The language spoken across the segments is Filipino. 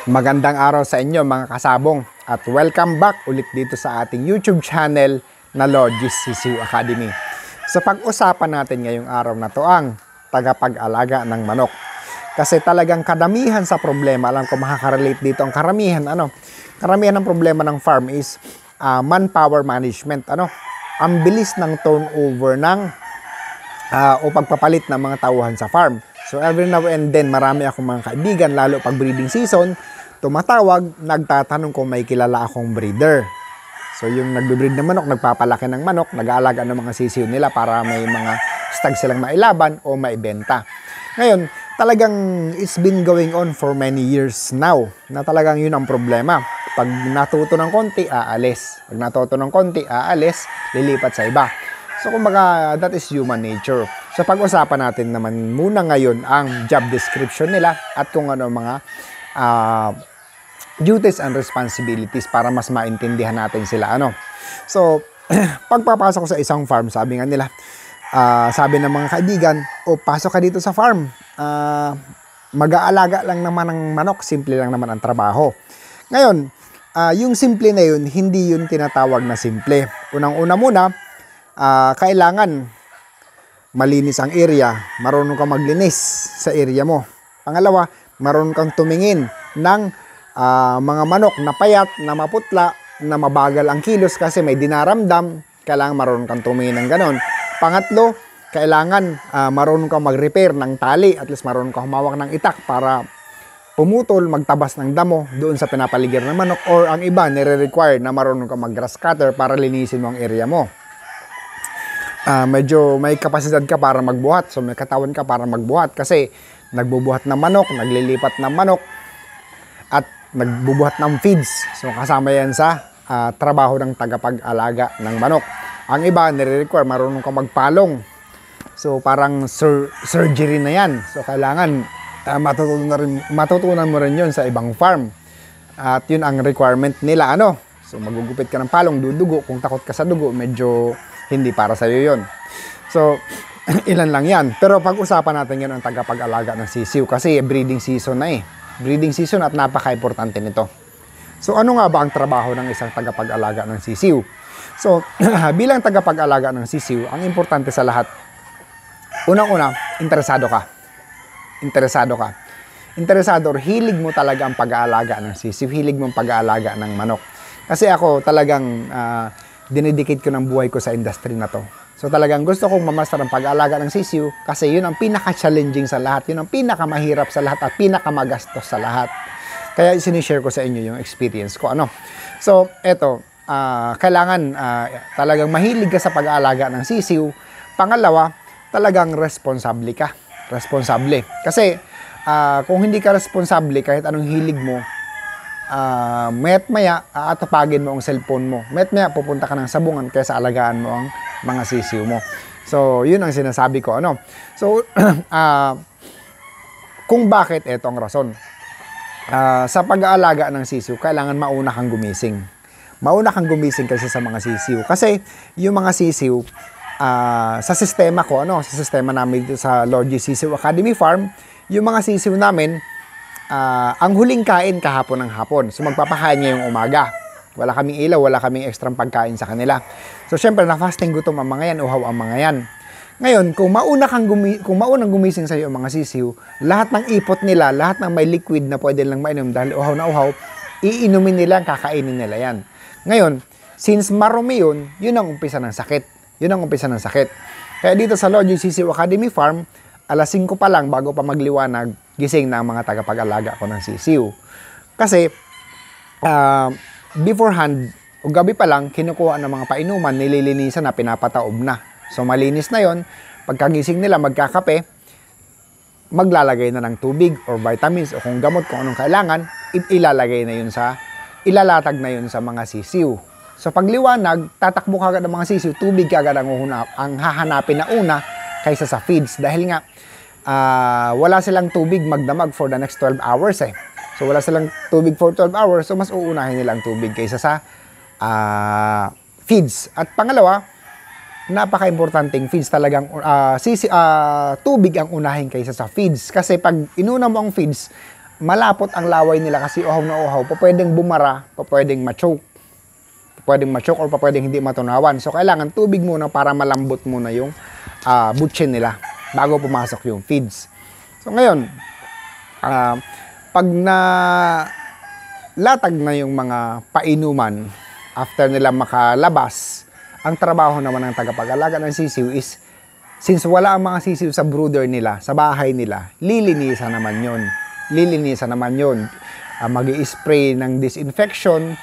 Magandang araw sa inyo mga kasabong at welcome back ulit dito sa ating YouTube channel na Logis Sisiw Academy. Sa pag-usapan natin ngayong araw na to ang tagapag-alaga ng manok. Kasi talagang kadamihan sa problema, alam ko makaka-relate dito ang karamihan ng problema ng farm is manpower management. Ang bilis ng turnover o pagpapalit ng mga tauhan sa farm. So every now and then marami akong mga kaibigan, lalo pag breeding season, tumatawag, nagtatanong kung may kilala akong breeder. So yung nagbe-breed ng manok, nagpapalaki ng manok, nag-aalaga ng mga sisiw nila para may mga stag silang mailaban o maibenta. Ngayon, talagang it's been going on for many years now na talagang yun ang problema. Pag natuto ng konti, aalis. Pag natuto ng konti, aalis, lilipat sa iba. So kumbaga, that is human nature. So pag-usapan natin naman muna ngayon ang job description nila at kung ano mga duties and responsibilities para mas maintindihan natin sila. So, pagpapasok ko sa isang farm, sabi nga nila, sabi ng mga kaibigan, pasok ka dito sa farm. Mag-aalaga lang naman ng manok, simple lang naman ang trabaho. Ngayon, yung simple na yun, hindi yun tinatawag na simple. Unang-una muna, kailangan malinis ang area, marunong kang maglinis sa area mo. Pangalawa, marunong kang tumingin ng mga manok na payat, na maputla, na mabagal ang kilos kasi may dinaramdam, kailangan marunong kang tumingin ng ganon. Pangatlo, kailangan marunong kang mag-repair ng tali, at least marunong kang humawak ng itak para pumutol, magtabas ng damo doon sa pinapaligid ng manok, or ang iba, nire-require na marunong kang mag-grass cutter para linisin mo ang area mo. Medyo may kapasidad ka para magbuhat, so may katawan ka para magbuhat kasi nagbubuhat ng manok, naglilipat ng manok, at nagbubuhat ng feeds. So kasama yan sa trabaho ng tagapag-alaga ng manok. Ang iba, nire-require marunong kang magpalong. So parang surgery na yan. So kailangan matutunan mo rin yun sa ibang farm. At yun ang requirement nila. So magugupit ka ng palong, dudugo. Kung takot ka sa dugo, medyo hindi para sa'yo yun. So ilan lang yan. Pero pag-usapan natin yun ang tagapag-alaga ng sisiw kasi breeding season na breeding season at napaka-importante nito. So ano nga ba ang trabaho ng isang tagapag-alaga ng sisiw? So bilang tagapag-alaga ng sisiw, ang importante sa lahat, unang-una, interesado ka. Interesado or hilig mo talaga ang pag-aalaga ng sisiw, hilig mo ang pag-aalaga ng manok. Kasi ako talagang dinedicate ko ng buhay ko sa industry na to. So talagang gusto kong mamaster ang pag-aalaga ng sisiw kasi yun ang pinaka-challenging sa lahat, yun ang pinaka-mahirap sa lahat at pinaka-magastos sa lahat. Kaya sinishare ko sa inyo yung experience ko. So eto, kailangan talagang mahilig ka sa pag-aalaga ng sisiw. Pangalawa, talagang responsable ka. Responsable. Kasi kung hindi ka responsable, kahit anong hilig mo, mayat maya aatapagin mo ang cellphone mo. Mayat maya pupunta ka ng sabungan kaysa alagaan mo ang mga sisiw mo. So yun ang sinasabi ko. So kung bakit, eto ang rason. Sa pag-aalaga ng sisiw, kailangan mauna kang gumising. Mauna kang gumising kasi sa mga sisiw. Kasi yung mga sisiw, sa sistema ko, sa sistema namin dito sa Logis Sisiw Academy Farm, yung mga sisiw namin, ang huling kain kahapon ng hapon. So magpapakain niya yung umaga. Wala kaming ilaw, wala kaming extrang pagkain sa kanila. So syempre na-fasting gutom ang mga yan, uhaw ang mga yan. Ngayon, kung maunang gumising sa iyo ang mga sisiw, lahat ng ipot nila, lahat ng may liquid na pwede lang mainom dahil uhaw na uhaw, iinumin nila, kakainin nila yan. Ngayon, since marumi yun, yun ang umpisa ng sakit. Kaya dito sa Logis Sisiw Academy Farm, alas 5 pa lang bago pa magliwanag, gising na ang mga tagapag-alaga ko ng sisiw. Kasi, beforehand, o gabi pa lang, kinukuha ng mga painuman, nililinisan na, pinapataob na. So, malinis na yon. Pagkagising nila, magkakape, maglalagay na ng tubig or vitamins o kung gamot, kung anong kailangan, ilalatag na yun sa mga sisiw. So, pagliwanag, tatakbo ka agad ng mga sisiw, tubig ka agad ang hahanapin na una kaysa sa feeds. Dahil nga, wala silang tubig magdamag for the next 12 hours So, wala silang tubig for 12 hours, so mas uunahin nila ang tubig kaysa sa feeds. At pangalawa, napaka-importanting feeds talagang, tubig ang unahin kaysa sa feeds. Kasi pag inuna mo ang feeds, malapot ang laway nila kasi uhaw na uhaw, pwedeng bumara, pwedeng ma-choke. Pwedeng ma-choke or pwedeng hindi matunawan. So, kailangan tubig muna para malambot muna yung butchin nila bago pumasok yung feeds. So, ngayon, pag latag na yung mga painuman after nila makalabas, ang trabaho naman ng tagapag-alaga ng sisiw is, since wala ang mga sisiw sa brooder nila, sa bahay nila, lilinisan naman yun. Mag-i-spray ng disinfection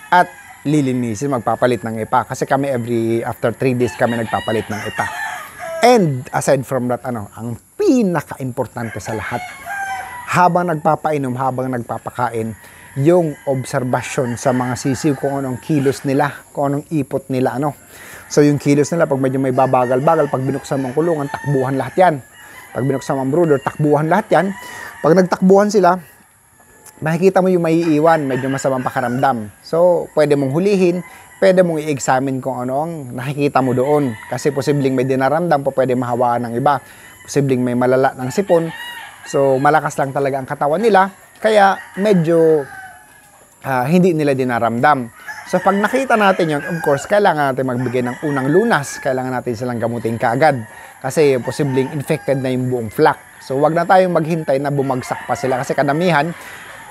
at lilinisin, magpapalit ng ipa. Kasi kami after 3 days kami nagpapalit ng ipa. And aside from that, ang pinaka-importante sa lahat, habang nagpapainom, habang nagpapakain, yung obserbasyon sa mga sisiw kung anong kilos nila, kung anong ipot nila, So yung kilos nila, pag medyo may babagal-bagal, pag binuksan mong kulungan, takbuhan lahat yan. Pag binuksan mong brooder, takbuhan lahat yan. Pag nagtakbuhan sila, makikita mo yung maiiwan, medyo masamang pakaramdam. So, pwede mong hulihin, pwede mong i-examine kung ano ang nakikita mo doon. Kasi posibleng may dinaramdam po, pwede mahawakan ng iba. Posibleng may malala ng sipon. So, malakas lang talaga ang katawan nila. Kaya, medyo hindi nila dinaramdam. So, pag nakita natin yun, of course, kailangan natin magbigay ng unang lunas. Kailangan natin silang gamutin kaagad. Kasi, posibleng infected na yung buong flock. So, wag na tayong maghintay na bumagsak pa sila. Kasi kadamihan,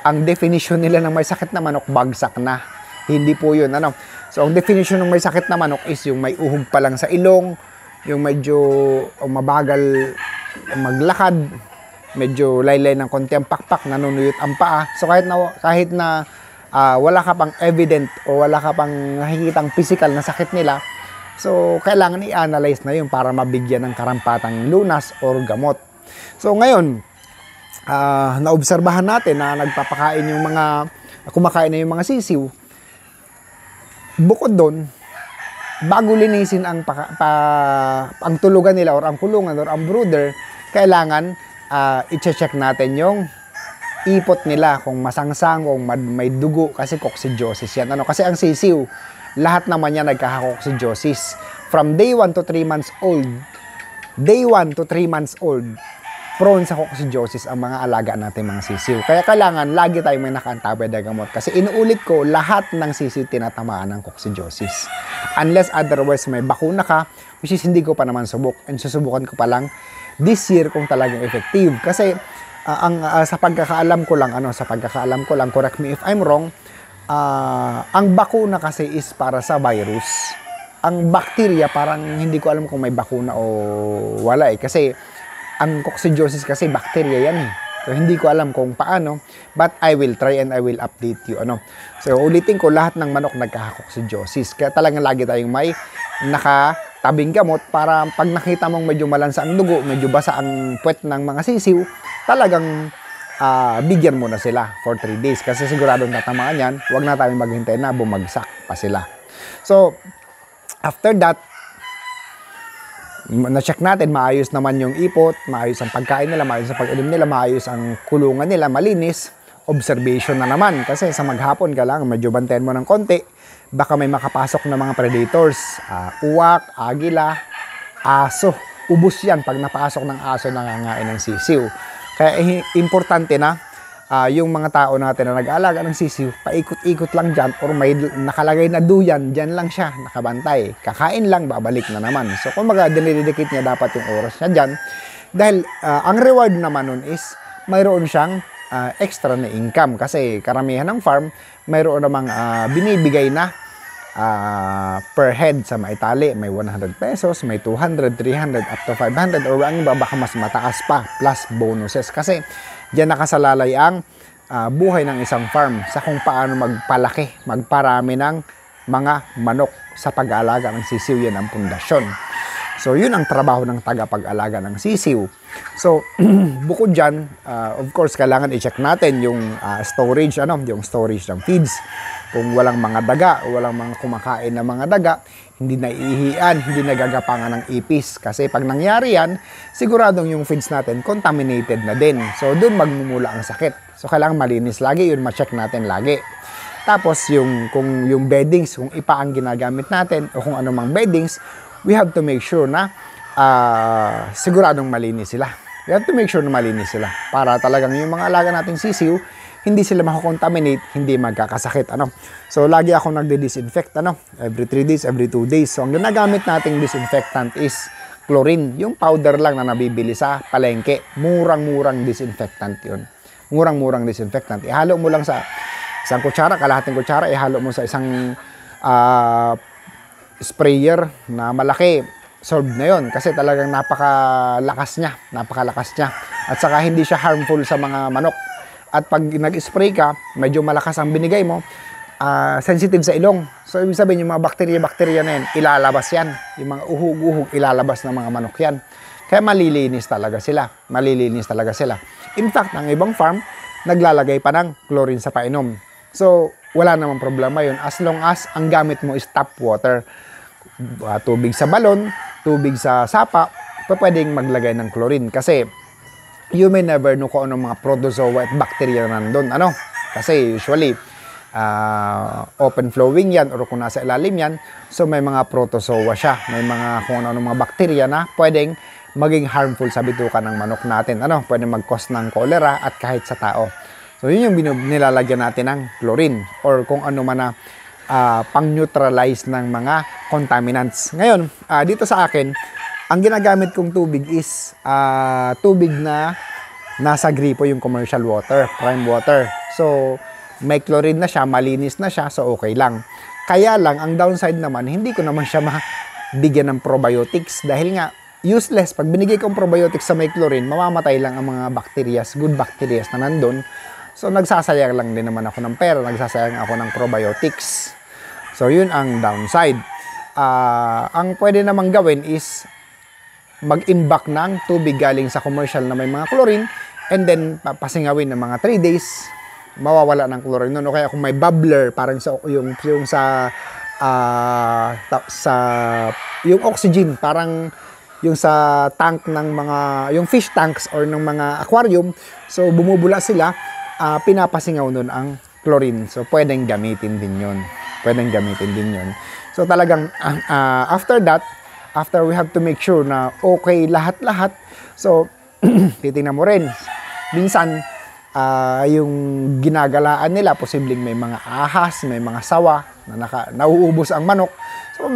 ang definition nila ng may sakit na manok, bagsak na. Hindi po yun. So, ang definition ng may sakit na manok is yung may uhog pa lang sa ilong, yung medyo mabagal maglakad, medyo laylay ng konti ang pakpak, nanunuyot ang paa. So, kahit na wala ka pang evident o wala ka pang nakikitang physical na sakit nila, so, kailangan i-analyze na yun para mabigyan ng karampatang lunas or gamot. So, ngayon, naobserbahan natin na nagpapakain yung kumakain na yung mga sisiw. Bukod doon, bago linisin ang tulugan nila or ang kulungan or ang brooder, kailangan i-check natin yung ipot nila, kung masangsang, kung may dugo, kasi coccidiosis yan. Kasi ang sisiw, lahat naman yan nagkaka-coccidiosis. From day 1 to 3 months old, prone sa coccidiosis ang mga alaga natin mga sisiw. Kaya kailangan lagi tayo may nakaantabay na gamot. Kasi inuulit ko, lahat ng sisiw tinatamaan ng coccidiosis. Unless otherwise may bakuna ka, which is hindi ko pa naman subok. And susubukan ko pa lang this year kung talagang effective. Kasi sa pagkakaalam ko lang, correct me if I'm wrong, ang bakuna kasi is para sa virus. Ang bacteria, parang hindi ko alam kung may bakuna o wala kasi ang coccidiosis kasi bacteria yan So, hindi ko alam kung paano, but I will try and I will update you. So, ulitin ko, lahat ng manok nagkaka-coccidiosis. Kaya talagang lagi tayong may nakatabing gamot para pag nakita mong medyo malansa ang dugo, medyo basa ang puwet ng mga sisiw, talagang bigyan mo na sila for 3 days. Kasi siguradong tatamaan yan, huwag na tayong maghintay na bumagsak pa sila. So, after that, na-check natin, maayos naman yung ipot, maayos ang pagkain nila, maayos ang pag-inom nila, maayos ang kulungan nila, malinis. Observation na naman, kasi sa maghapon ka lang, medyo bantayan mo ng konti, baka may makapasok na mga predators, uwak, agila, aso. Ubus yan pag napasok ng aso, nangangain ng sisiw. Kaya importante na yung mga tao natin na nag-aalaga ng sisiw, paikot-ikot lang dyan or may nakalagay na duyan, dyan lang siya, nakabantay. Kakain lang, babalik na naman. So, kung dinidikit niya dapat yung oras niya dyan. Dahil ang reward naman nun is mayroon siyang extra na income. Kasi karamihan ng farm, mayroon namang binibigay na per head sa maitali. May 100 pesos, may 200, 300, up to 500, or ang iba baka mas mataas pa, plus bonuses. Kasi diyan nakasalalay ang buhay ng isang farm sa kung paano magpalaki, magparami ng mga manok sa pag-aalaga ng sisiw. Yan ang pundasyon. So, yun ang trabaho ng tagapag-alaga ng sisiw. So, bukod dyan, of course, kailangan i-check natin yung storage, yung storage ng feeds. Kung walang mga daga, walang mga kumakain na mga daga, hindi naiihian, hindi nagagapangan ng ipis. Kasi pag nangyari yan, siguradong yung feeds natin contaminated na din. So, dun magmumula ang sakit. So, kailangan malinis lagi, yun ma-check natin lagi. Tapos, kung yung beddings, kung ipa ang ginagamit natin, o kung anumang beddings, we have to make sure na siguradong malinis sila. we have to make sure na malinis sila para talagang yung mga alaga nating sisiw, hindi sila makakontaminate, hindi magkakasakit, ano. So, lagi ako nagde-disinfect, ano, every 3 days, every 2 days. So, ang ginagamit nating disinfectant is chlorine, yung powder lang na nabibili sa palengke. Murang-murang disinfectant yun. Murang-murang disinfectant. Ihalo mo lang sa isang kutsara, kalahating kutsara, ihalo mo sa isang sprayer na malaki. Solved na yun kasi talagang napakalakas niya. At saka hindi siya harmful sa mga manok. At pag nag-spray ka, medyo malakas ang binigay mo, sensitive sa ilong. So, ibig sabihin, yung mga bakterya na yan, ilalabas yan. Yung mga uhug-uhug, ilalabas ng mga manok yan. Kaya malilinis talaga sila. In fact, ang ibang farm, naglalagay pa ng chlorine sa painom. So, wala namang problema yun as long as ang gamit mo is tap water. Tubig sa balon, tubig sa sapa, pwedeng maglagay ng chlorine. Kasi, you may never know kung anong mga protozoa at bacteria na nandun. Ano? Kasi usually, open flowing yan or kung nasa ilalim yan, so may mga protozoa siya. May mga kung anong mga bacteria na pwedeng maging harmful sa bituka ng manok natin. Ano? Pwedeng mag-cause ng cholera at kahit sa tao. So yun yung nilalagyan natin ng chlorine or kung ano man na pang-neutralize ng mga contaminants. Ngayon, dito sa akin, ang ginagamit kong tubig is tubig na nasa gripo yung commercial water, prime water. So, may chlorine na siya, malinis na siya, so okay lang. Kaya lang, ang downside naman, hindi ko naman siya mabigyan ng probiotics dahil nga, useless. Pag binigay kong probiotics sa may chlorine, mamamatay lang ang mga bacterias, good bacterias na nandun. So, nagsasayang lang din naman ako ng pera, nagsasayang ako ng probiotics. So, yun ang downside. Ang pwede namang gawin is mag-imbak ng tubig galing sa commercial na may mga chlorine and then pasingawin ng mga 3 days, mawawala ng chlorine nun. O kaya kung may bubbler, parang yung yung oxygen, parang yung sa tank ng mga, yung fish tanks or ng mga aquarium, so bumubula sila, pinapasingaw nun ang chlorine. So pwedeng gamitin din yun. So talagang after that, after we have to make sure na okay lahat-lahat, so titingnan mo rin. Minsan, yung ginagalaan nila, posibleng may mga ahas, may mga sawa na nauubos ang manok. So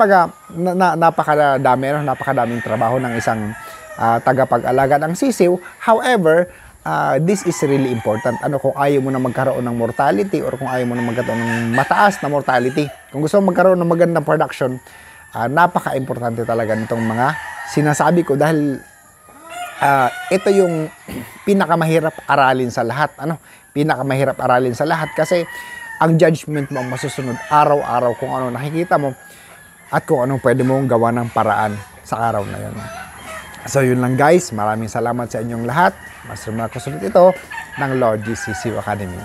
napakadaming trabaho ng isang tagapag-alaga ng sisiw. However, this is really important. Kung ayaw mo na magkaroon ng mortality or kung ayaw mo na magkaroon ng mataas na mortality. Kung gusto mo magkaroon ng magandang production, napaka-importante talaga nitong mga sinasabi ko dahil ito yung pinakamahirap aralin sa lahat. Pinakamahirap aralin sa lahat kasi ang judgment mo ang masusunod araw-araw kung ano nakikita mo at kung anong pwede mong gawa ng paraan sa araw na yun. So yun lang guys, maraming salamat sa inyong lahat. Mas ko sulit ito ng Logis Sisiw Academy.